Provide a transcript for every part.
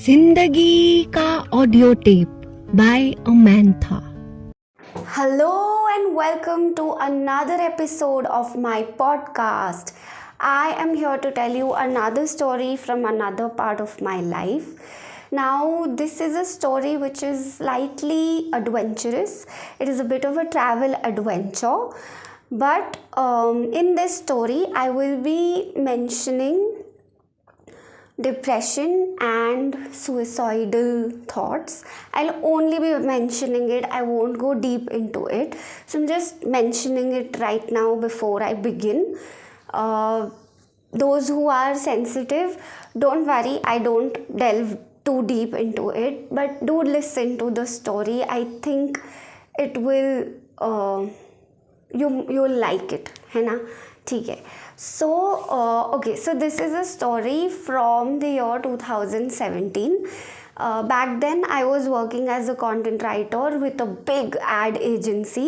जिंदगी का audio tape by Amantha. Hello and welcome to another episode of my podcast. I am here to tell you another story from another part of my life. Now, this is a story which is slightly adventurous. It is a bit of a travel adventure. But in this story, I will be mentioning depression and suicidal thoughts. I'll only be mentioning it, I won't go deep into it. So I'm just mentioning it right now before I begin. Those who are sensitive, don't worry, I don't delve too deep into it, but do listen to the story. I think it will you'll like it, है ना? ठीक है. So okay, so this is a story from the year 2017. Back then I was working as a content writer with a big ad agency.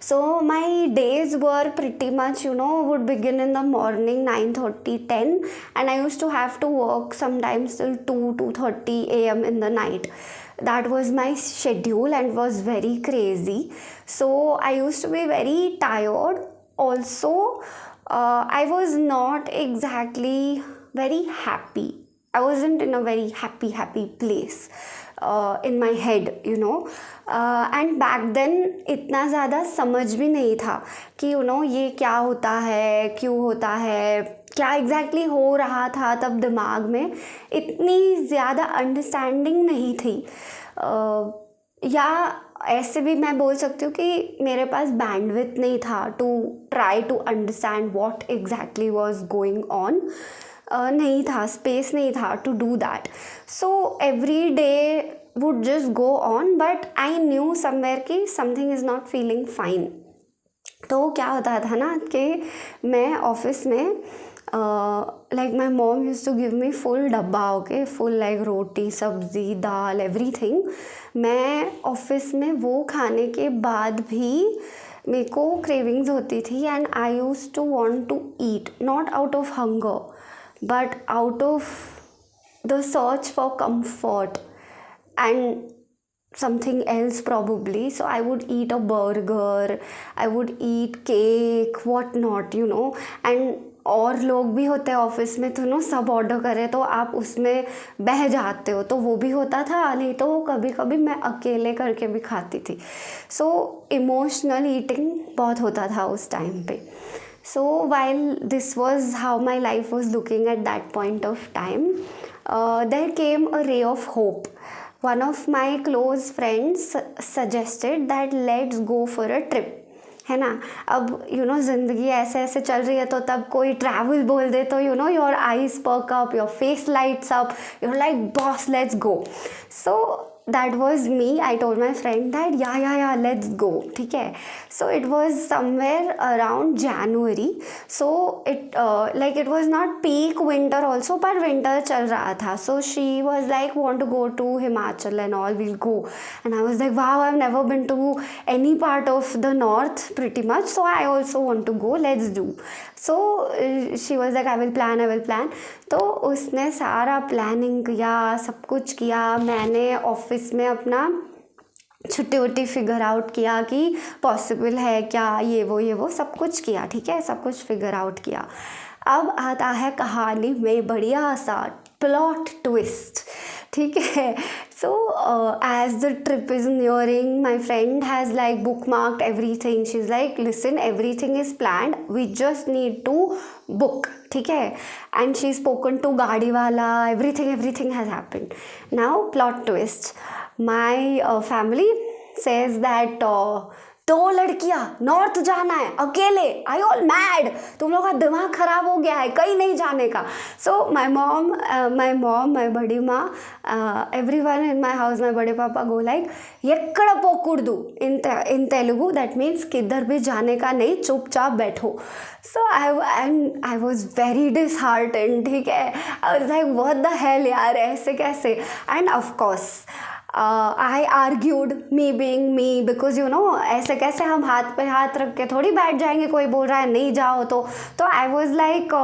So my days were pretty much, would begin in the morning 9:30, 10, and I used to have to work sometimes till 2:30 a.m. in the night. That was my schedule and was very crazy. So I used to be very tired. Also, I was not exactly very happy. I wasn't in a very happy place in my head, and back then इतना ज़्यादा समझ भी नहीं था कि ये क्या होता है, क्यों होता है, क्या एग्जैक्टली हो रहा था तब दिमाग में इतनी ज़्यादा अंडरस्टैंडिंग नहीं थी. या ऐसे भी मैं बोल सकती हूँ कि मेरे पास बैंडविड्थ नहीं था to try to understand what exactly was going on. नहीं था, स्पेस नहीं था to do that. So every day would just go on, but I knew somewhere कि something is not feeling fine. तो क्या होता था ना कि मैं ऑफिस में like my mom used to give me full डब्बा, ओके, फुल लाइक रोटी, सब्जी, दाल, एवरीथिंग. मैं ऑफिस में वो खाने के बाद भी मेरे को क्रेविंग्स होती थी and I used to want to eat, not out of hunger but out of the search for comfort and something else probably. So I would eat a burger, I would eat cake, what not, and और लोग भी होते हैं office में, तो सब order करें तो आप उसमें बह जाते हो, तो वो भी होता था. नहीं तो कभी कभी मैं अकेले करके भी खाती थी. सो इमोशनल ईटिंग बहुत होता था उस टाइम पे. So while this was how my life was looking at that point of time, there came a ray of hope. One of my close friends suggested that let's go for a trip, है ना. अब ज़िंदगी ऐसे ऐसे चल रही है, तो तब कोई ट्रैवल बोल दे तो your eyes perk up, your face lights up, you're like boss, let's go. So that was me. I told my friend that yeah, let's go, ठीक है. So it was somewhere around January. So it was not peak winter also, but winter चल रहा था. So she was like, want to go to Himachal and all, we'll go. And I was like, wow, I've never been to any part of the north pretty much, so I also want to go, let's do. So she was like, I will plan. तो उसने सारा planning किया, सब कुछ किया. मैंने office में अपना छुट्टी वुट्टी फिगर आउट किया कि पॉसिबल है क्या, ये वो सब कुछ किया, ठीक है, सब कुछ फिगर आउट किया. अब आता है कहानी में बढ़िया सा प्लॉट ट्विस्ट, ठीक है. So as the trip is nearing, my friend has like bookmarked everything. She's like, listen, everything is planned, we just need to book, ठीक है. And she's spoken to गाड़ी वाला, everything has happened. Now plot twist, my family says that दो लड़कियां north जाना है अकेले, आई all mad, तुम लोग का दिमाग खराब हो गया है, कहीं नहीं जाने का. सो माई मॉम, माई बड़ी माँ, everyone in my house, my बड़े पापा गो लाइक ఎక్కడ పోకూడదు in Telugu, that means किधर भी जाने का नहीं, चुपचाप बैठो. So I was very disheartened, ठीक है. I was like, what the hell यार, ऐसे कैसे. And of course I argued, me being me, because ऐसे कैसे हम हाथ पे हाथ रख के थोड़ी बैठ जाएंगे, कोई बोल रहा है नहीं जाओ तो I was like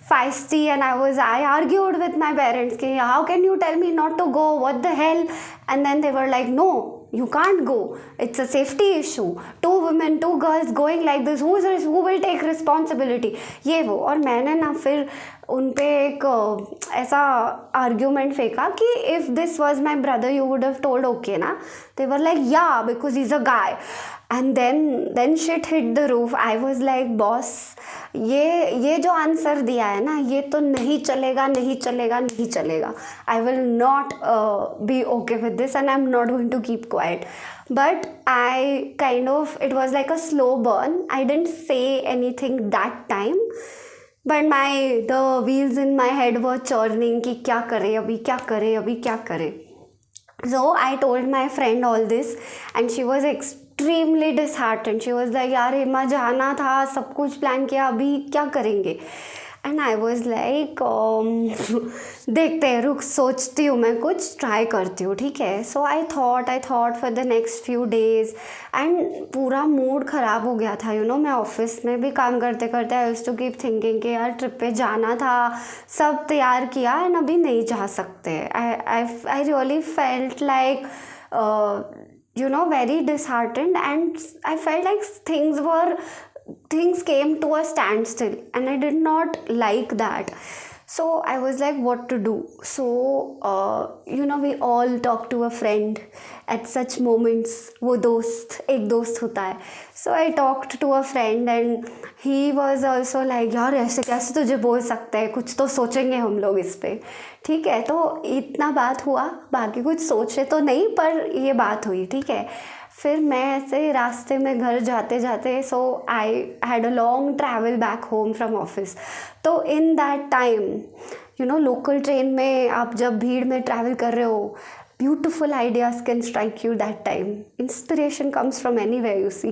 feisty and I argued with my parents कि how can you tell me not to go, what the hell, and then they were like no, you can't go, it's a safety issue, 2 women 2 girls going like this, who will take responsibility, ये वो। और मैंने ना फिर उन पे एक ऐसा आर्ग्यूमेंट फेंका कि if this was my brother you would have told okay ना, they were like yeah because he is a guy. And then shit hit the roof. I was like boss, ये जो आंसर दिया है ना, ये तो नहीं चलेगा नहीं चलेगा नहीं चलेगा। I will not be okay with this and I am not going to keep quiet. But I kind of, it was like a slow burn. I didn't say anything that time, but the wheels in my head were churning कि क्या करें अभी, क्या करें अभी, क्या करें। So I told my friend all this and she was extremely disheartened. She was like यार हिमा जाना था, सब कुछ प्लान किया, अभी क्या करेंगे। एंड आई वॉज लाइक देखते हैं, रुक सोचती हूँ, मैं कुछ ट्राई करती हूँ, ठीक है। So I thought for the next few days and पूरा मूड ख़राब हो गया था, यू नो। मैं ऑफिस में भी काम करते करते I used to keep thinking कि यार ट्रिप पे जाना था, सब तैयार किया एंड अभी नहीं जा सकते। I really felt like you know, very disheartened, and I felt like things came to a standstill and I did not like that. So I was like what to do. So you know, we all talk to a friend at such moments. वो दोस्त, एक दोस्त होता है। So I talked to a friend and he was also like यार ऐसे कैसे तुझे बोल सकते हैं, कुछ तो सोचेंगे हम लोग इस पे, ठीक है। तो इतना बात हुआ, बाकी कुछ सोचे तो नहीं, पर ये बात हुई, ठीक है। फिर मैं ऐसे रास्ते में घर जाते जाते, so I had a long travel back home from office. तो in that time, you know, local train में आप जब भीड़ में ट्रैवल कर रहे हो, beautiful ideas can strike you that time. Inspiration comes from anywhere, you see.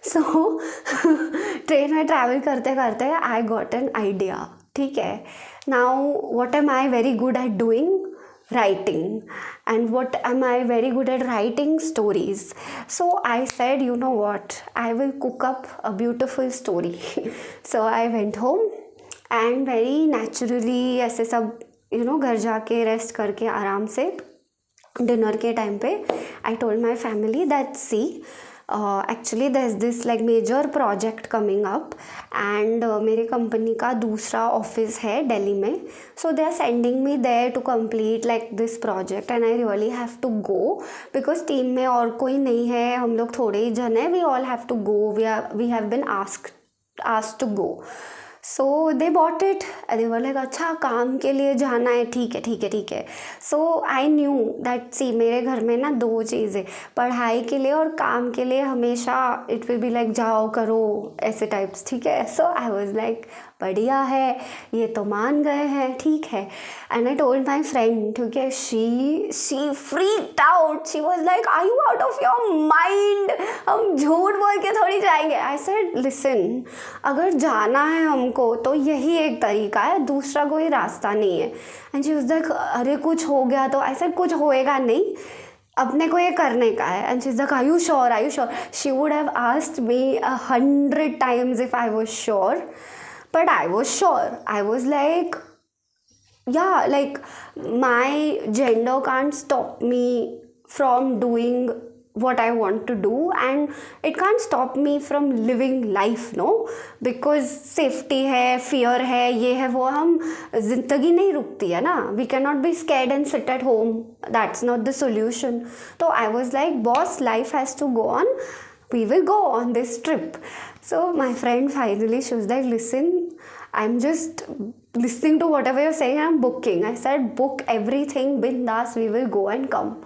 So train में ट्रैवल करते करते आई गॉट एन आइडिया, ठीक है। Now what am I very good at doing? Writing. And what am I very good at? Writing stories. So I said, you know what, I will cook up a beautiful story. So I went home and very naturally ऐसे सब, you know, घर जाके rest करके आराम से dinner के time पे I told my family that see, actually there's this like major project coming up and मेरे कंपनी का दूसरा ऑफिस है दिल्ली में, so they are sending me there to complete like this project and I really have to go because team में और कोई नहीं है, हम लोग थोड़े ही जन हैं, we all have to go, we have been asked to go. So they bought it, they were like अच्छा काम के लिए जाना है, ठीक है ठीक है ठीक है। सो आई न्यू दैट सी मेरे घर में ना दो चीज़ें, पढ़ाई के लिए और काम के लिए हमेशा इट विल बी लाइक जाओ करो ऐसे टाइप्स, ठीक है। सो आई वॉज लाइक बढ़िया है, ये तो मान गए हैं, ठीक है। And I told my friend, ठीक है, she freaked out, she was like are you out of your mind, हम झूठ बोल के थोड़ी जाएंगे। आई सेड लिसन, अगर जाना है हमको तो यही एक तरीका है, दूसरा कोई रास्ता नहीं है। एंड शी वाज लाइक अरे कुछ हो गया तो? आई सेड कुछ होएगा नहीं, अपने को ये करने का है। And she is like are you sure, are you sure? She would have asked me 100 times if I was sure, but I was sure. I was like, yeah, like my gender can't stop me from doing what I want to do and it can't stop me from living life, no, because safety है, fear है, ये है वो, हम ज़िंदगी नहीं रुकती है ना, we cannot be scared and sit at home, that's not the solution. So I was like boss, life has to go on, we will go on this trip. So my friend finally, she was like listen, I'm just listening to whatever you're saying, I'm booking. I said book everything bindas, we will go and come,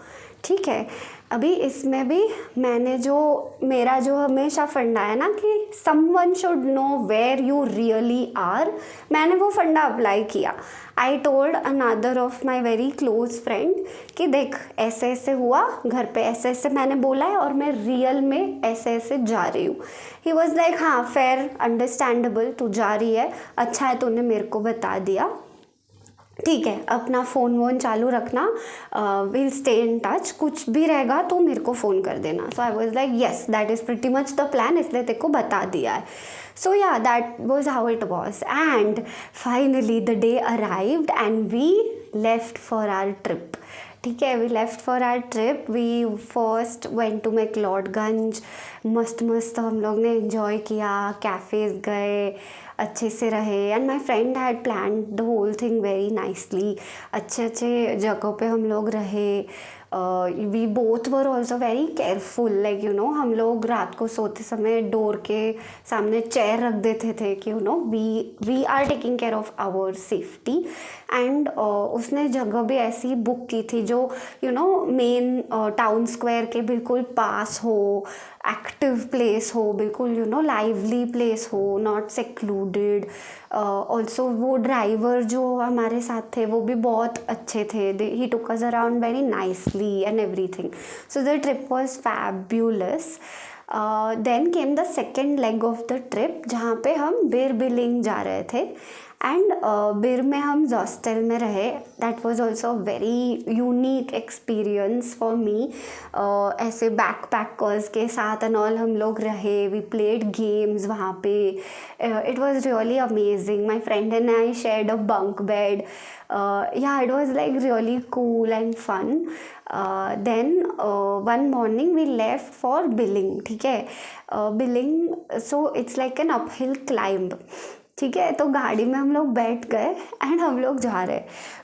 ठीक है। अभी इसमें भी मैंने जो मेरा जो हमेशा फंडा है ना कि someone should know where you really are, मैंने वो फंडा अप्लाई किया। I told another of my very close friend कि देख ऐसे ऐसे हुआ, घर पे ऐसे ऐसे मैंने बोला है और मैं रियल में ऐसे ऐसे जा रही हूँ। ही वॉज लाइक हाँ फेयर, अंडरस्टैंडेबल, तू जा रही है, अच्छा है तूने मेरे को बता दिया। ठीक है, अपना फ़ोन वोन चालू रखना, विल स्टे इन टच, कुछ भी रहेगा तो मेरे को फ़ोन कर देना. So I was like yes, that is pretty much the plan, इसलिए तेरे को बता दिया है. So yeah that was how it was. And finally the day arrived and we left for our trip. ठीक है, we left for our trip. We first went to McLeodganj. मस्त मस्त हम लोग ने इन्जॉय किया, कैफ़ेज़ गए, अच्छे से रहे. And my friend had plan the whole thing very nicely. अच्छे अच्छे जगहों पे हम लोग रहे. We both were also very careful, like you know हम लोग रात को सोते समय डोर के सामने चेयर रख देते थे कि you know we are taking care of our safety. And उसने जगह भी ऐसी बुक की थी जो you know main town square के बिल्कुल पास हो, एक्टिव प्लेस हो, बिल्कुल यू नो लाइवली प्लेस हो, नॉट सेक्लूडेड. ऑल्सो वो ड्राइवर जो हमारे साथ थे वो भी बहुत अच्छे थे. He took us around very nicely and everything. So the trip was fabulous. Then came the second leg of the trip, जहाँ पे हम बिर बिलिंग जा रहे थे. एंड बिर में हम हॉस्टल में रहे. That was also very unique experience for me. ऐसे बैकपैकर्स के साथ एंड ऑल हम लोग रहे. वी प्लेड गेम्स वहाँ पे. It was really amazing. My friend and I shared a bunk bed. Yeah, it was like really cool and fun. Then one morning we left for Billing. ठीक है, Billing, so it's like an uphill climb. ठीक है, तो गाड़ी में हम लोग बैठ गए एंड हम लोग जा रहे.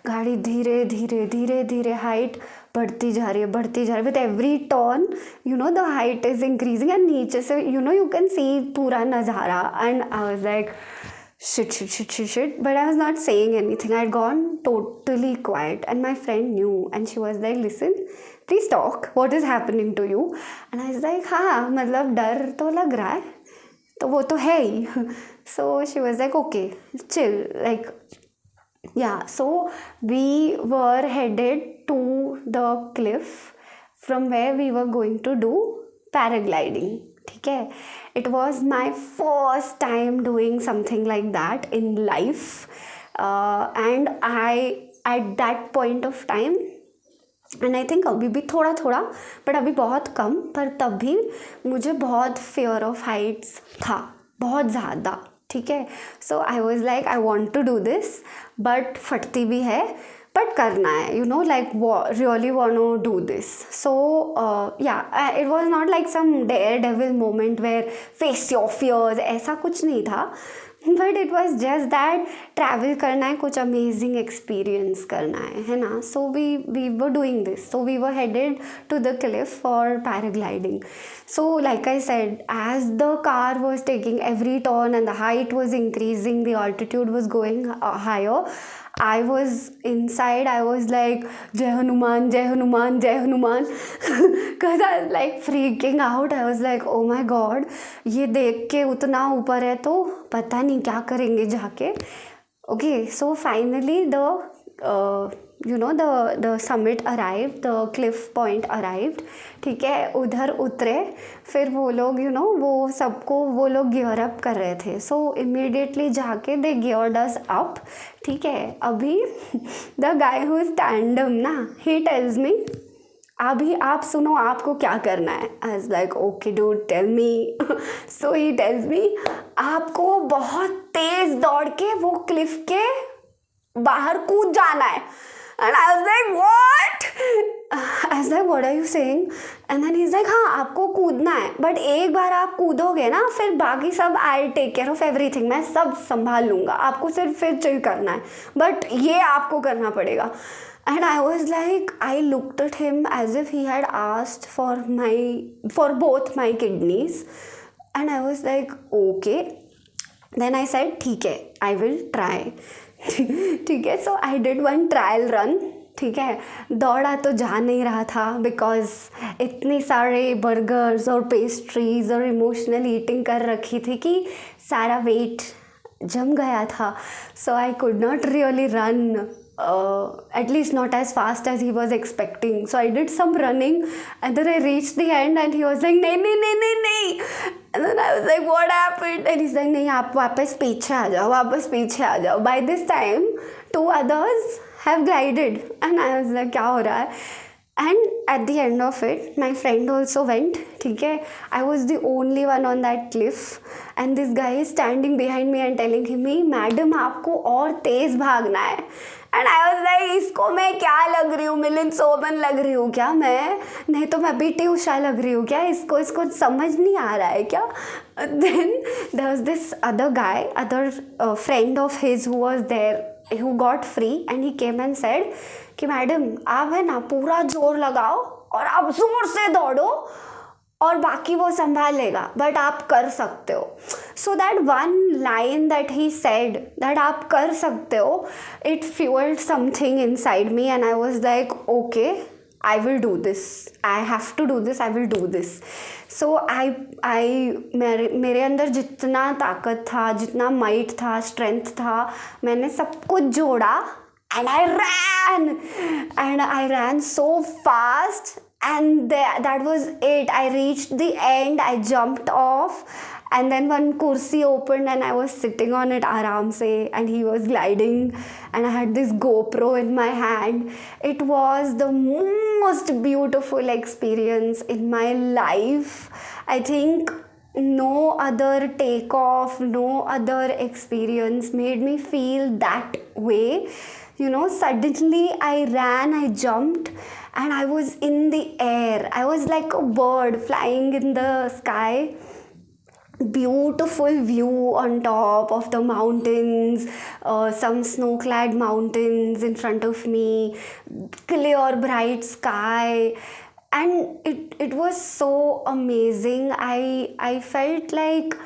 गाड़ी धीरे धीरे धीरे धीरे हाइट बढ़ती जा रही है, बढ़ती जा रही है. With every turn you know the height is increasing and नीचे से you know you can see पूरा नज़ारा. And I was like shit, but I was not saying anything. I had gone totally quiet and my friend knew and she was like, listen, please talk, what is happening to you? And I was like, हाँ मतलब डर तो लग रहा है, तो वो तो है ही. So she was like, okay, chill, like yeah. So we were headed to the cliff from where we were going to do paragliding. ठीक है, it was my first time doing something like that in life. And I at that point of time and I think अभी भी थोड़ा थोड़ा but अभी बहुत कम, पर तब भी मुझे बहुत फियर ऑफ हाइट्स था, बहुत ज़्यादा. ठीक है, so I was like I want to do this, but फटती भी है, बट करना है, you know like really want to do this. So yeah it was not like some dare devil moment where face your fears, ऐसा कुछ नहीं था. But it was just that travel करना है, कुछ अमेजिंग एक्सपीरियंस करना है ना. So we were doing this. So we were headed to the Cliff for paragliding. So like I said, as the car was taking every turn and the height was increasing, the altitude was going higher, I was inside, I was like, Jai Hanuman, Jai Hanuman, Jai Hanuman. Because I was like freaking out. I was like, oh my god, ये देख के उतना ऊपर है तो पता नहीं क्या करेंगे जाके. Okay, so finally the summit arrived, the cliff point arrived. ठीक है, उधर उतरे. फिर वो लोग वो सबको वो लोग गियर अप कर रहे थे. सो इमीडिएटली जाके दे गियर्ड अस अप. ठीक है, अभी the guy who is tandem ना, ही टेल्स मी, अभी आप सुनो आपको क्या करना है. I was like okay dude, tell me. So he tells me, आपको बहुत तेज दौड़ के वो क्लिफ के बाहर कूद जाना है. And I was like, what? I was like, what are you saying? And then he's like, हाँ आपको कूदना है, बट एक बार आप कूदोगे ना फिर बाकी सब I take care of everything, मैं सब संभाल लूँगा, आपको सिर्फ फिर चिल करना है, बट ये आपको करना पड़ेगा. And I was like, I looked at him as if he had asked for both my kidneys. And I was like, okay. Then I said, ठीक है, I will try. ठीक है, so I did one trial run. ठीक है, दौड़ा तो जा नहीं रहा था बिकॉज इतनी सारे बर्गर्स और पेस्ट्रीज और इमोशनल ईटिंग कर रखी थी कि सारा वेट जम गया था. So I could not really run, at least not as fast as he was expecting. So I did some running and then I reached the end and he was like, नहीं. And then I was like, what happened? And he's like, नहीं आप वापस पीछे आ जाओ. By this time 2 others have glided, and I was like, क्या हो रहा है? And at the end of it, my friend also went. ठीक है, I was the only one on that cliff, and this guy is standing behind me and telling me, madam आपको और तेज भागना है. And I was like, इसको मैं क्या लग रही हूँ, मिलिंद सोमन लग रही हूँ क्या मैं? नहीं तो मैं पीटी उषा लग रही हूँ क्या? इसको समझ नहीं आ रहा है क्या? Then there was this other guy, other friend of his who was there, who got free, and he came and said कि मैडम आप है ना पूरा जोर लगाओ और आप जोर से दौड़ो और बाकी वो संभाल लेगा, बट आप कर सकते हो. So that one line that he said, that आप कर सकते हो, it fuelled something inside me, and I was like okay, I will do this, I have to do this, I will do this. So मेरे अंदर जितना ताकत था, जितना माइट था, स्ट्रेंथ था, मैंने सब कुछ जोड़ा, and I ran so fast, and that was it. I reached the end, I jumped off, and then one kursi opened and I was sitting on it aaram se, and he was gliding, and I had this GoPro in my hand. It was the most beautiful experience in my life. I think no other takeoff, no other experience made me feel that way. You know, suddenly I ran, I jumped, and I was in the air. I was like a bird flying in the sky. Beautiful view on top of the mountains, some snow-clad mountains in front of me, clear bright sky, and it was so amazing. I felt like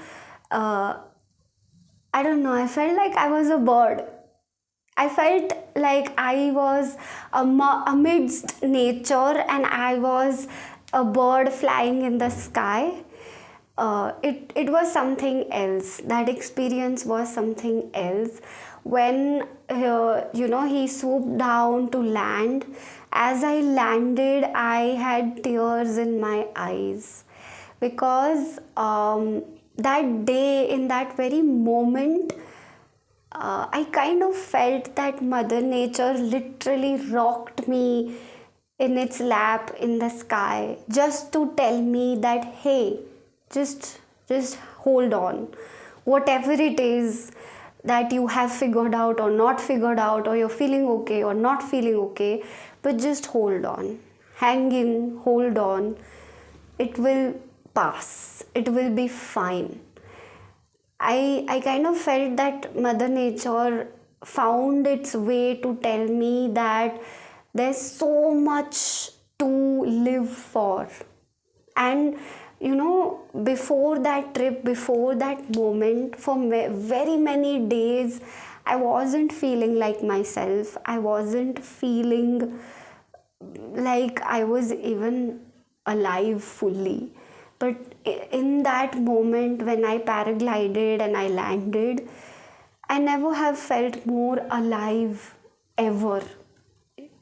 I don't know, I felt like I was a bird. I felt like I was amidst nature, and I was a bird flying in the sky. It was something else. That experience was something else. When he swooped down to land, as I landed, I had tears in my eyes, because that day, in that very moment, I kind of felt that Mother Nature literally rocked me in its lap in the sky, just to tell me that, hey, just hold on. Whatever it is that you have figured out or not figured out, or you're feeling okay or not feeling okay, but just hold on. Hang in, hold on. It will pass. It will be fine. I kind of felt that Mother Nature found its way to tell me that there's so much to live for. And before that trip, before that moment, for very many days, I wasn't feeling like myself. I wasn't feeling like I was even alive fully. But in that moment when I paraglided and I landed, I never have felt more alive ever.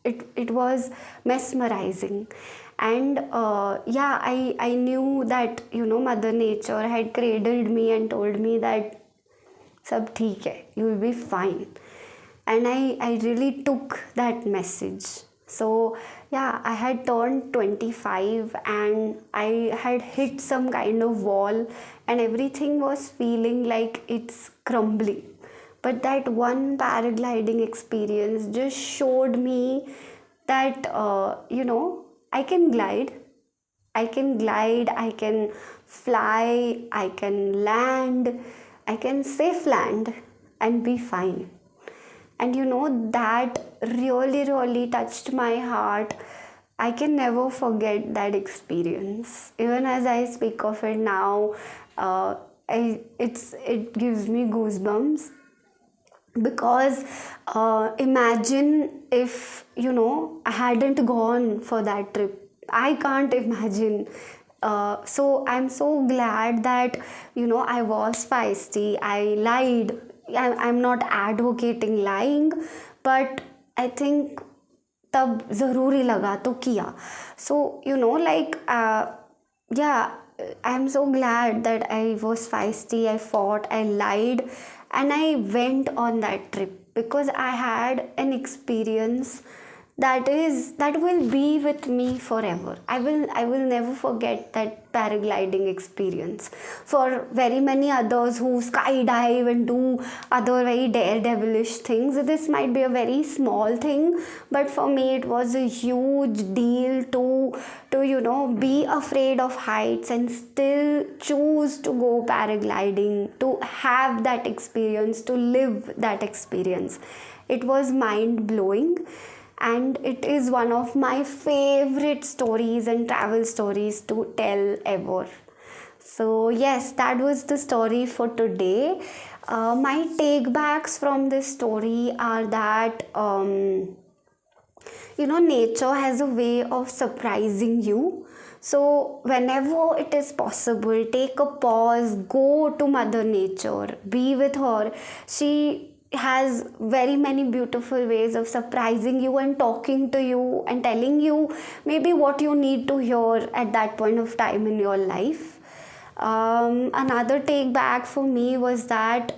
It was mesmerizing. And I knew that Mother Nature had cradled me and told me that sab theek hai, you will be fine. And I really took that message. So I had turned 25, and I had hit some kind of wall, and everything was feeling like it's crumbling. But that one paragliding experience just showed me that I can glide, I can fly, I can land, I can safe land and be fine. And that really, really touched my heart. I can never forget that experience. Even as I speak of it now, it gives me goosebumps. Because imagine if I hadn't gone for that trip. I can't imagine. So I'm so glad that I was feisty, I lied. I'm not advocating lying, but I think तब ज़रूरी लगा तो किया. So I'm so glad that I was feisty, I fought, I lied, and I went on that trip, because I had an experience that will be with me forever. I will never forget that paragliding experience. For very many others who skydive and do other very daredevilish things, this might be a very small thing, but for me it was a huge deal to be afraid of heights and still choose to go paragliding, to have that experience, to live that experience. It was mind blowing, and it is one of my favorite stories and travel stories to tell ever. So, yes, that was the story for today. My take backs from this story are that nature has a way of surprising you. So, whenever it is possible, take a pause, go to Mother Nature, be with her. She has very many beautiful ways of surprising you and talking to you and telling you maybe what you need to hear at that point of time in your life. Another take back for me was that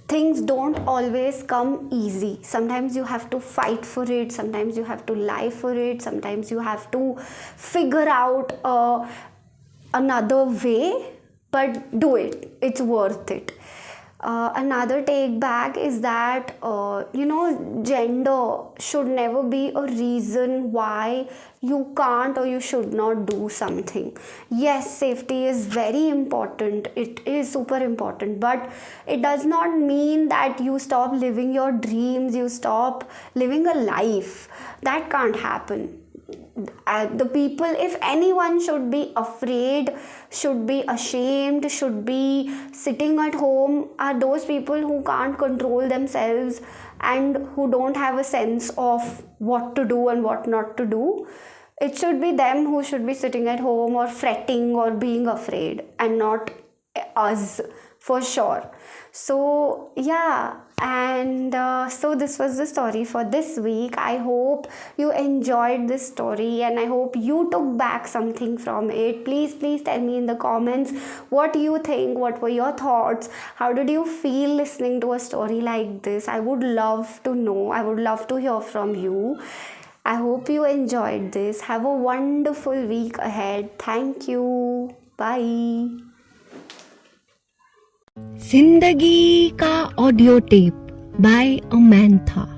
things don't always come easy. Sometimes you have to fight for it, sometimes you have to lie for it, sometimes you have to figure out another way, but do it, it's worth it. Another take back is that gender should never be a reason why you can't or you should not do something. Yes, safety is very important, it is super important, but it does not mean that you stop living your dreams, you stop living a life. That can't happen. The people, if anyone should be afraid, should be ashamed, should be sitting at home, are those people who can't control themselves and who don't have a sense of what to do and what not to do. It should be them who should be sitting at home or fretting or being afraid, and not us, for sure. So yeah, and so this was the story for this week. I hope you enjoyed this story and I hope you took back something from it. Please tell me in the comments what you think, what were your thoughts, how did you feel listening to a story like this. I would love to know, I would love to hear from you. I hope you enjoyed this. Have a wonderful week ahead. Thank you. Bye. जिंदगी का audio tape by अमैंथा।